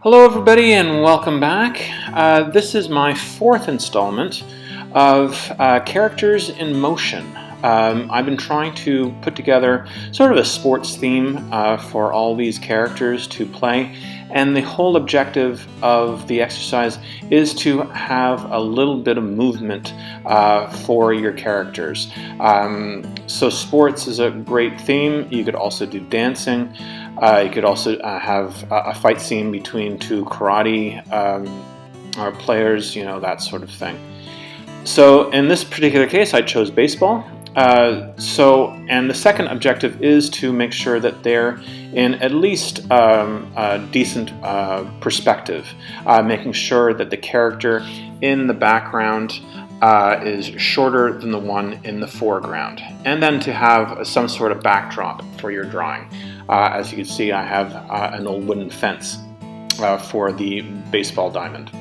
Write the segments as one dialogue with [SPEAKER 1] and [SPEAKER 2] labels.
[SPEAKER 1] Hello everybody and welcome back. This is my fourth installment of Characters in Motion. I've been trying to put together sort of a sports theme for all these characters to play, and the whole objective of the exercise is to have a little bit of movement for your characters. So sports is a great theme. You could also do dancing. You could also have a fight scene between two karate players, that sort of thing. So in this particular case, I chose baseball. And the second objective is to make sure that they're in at least a decent perspective, making sure that the character in the background is shorter than the one in the foreground, and then to have some sort of backdrop for your drawing. As you can see, I have an old wooden fence for the baseball diamond.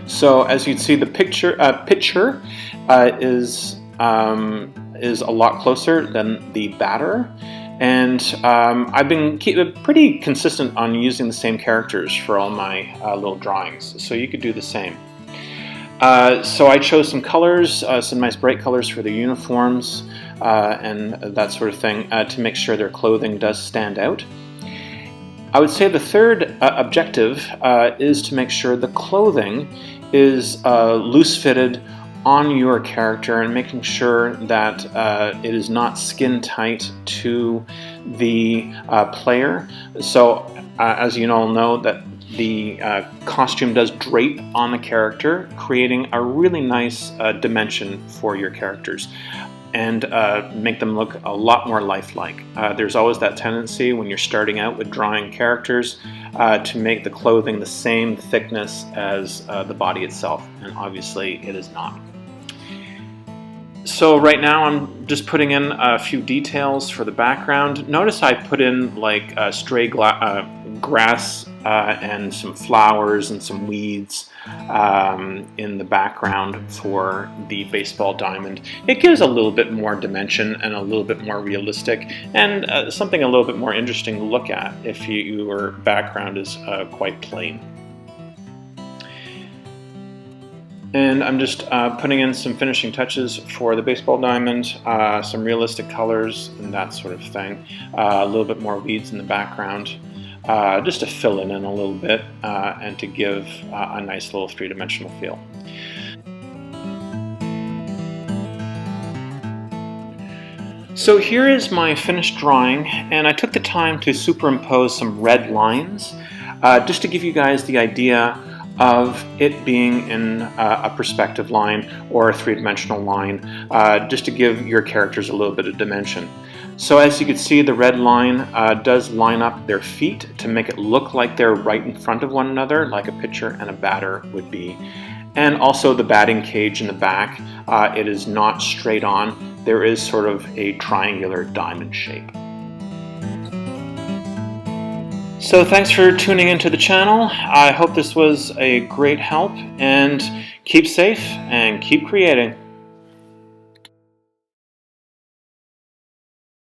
[SPEAKER 1] So as you can see, the pitcher is a lot closer than the batter, and I've been pretty consistent on using the same characters for all my little drawings, so you could do the same. So I chose some colors, some nice bright colors for their uniforms and that sort of thing to make sure their clothing does stand out. I would say the third objective is to make sure the clothing is loose-fitted on your character and making sure that it is not skin tight to the player. So as you all know, that the costume does drape on the character, creating a really nice dimension for your characters and make them look a lot more lifelike. There's always that tendency when you're starting out with drawing characters to make the clothing the same thickness as the body itself, and obviously it is not. So right now I'm just putting in a few details for the background. Notice I put in like stray grass and some flowers and some weeds in the background for the baseball diamond. It gives a little bit more dimension and a little bit more realistic, and something a little bit more interesting to look at if your background is quite plain. And I'm just putting in some finishing touches for the baseball diamond, some realistic colors and that sort of thing, a little bit more weeds in the background, just to fill it in a little bit and to give a nice little three-dimensional feel. So here is my finished drawing, and I took the time to superimpose some red lines just to give you guys the idea of it being in a perspective line or a three-dimensional line, just to give your characters a little bit of dimension. So as you can see, the red line does line up their feet to make it look like they're right in front of one another, like a pitcher and a batter would be. And also the batting cage in the back, it is not straight on. There is sort of a triangular diamond shape. So thanks for tuning into the channel. I hope this was a great help, and keep safe and keep creating.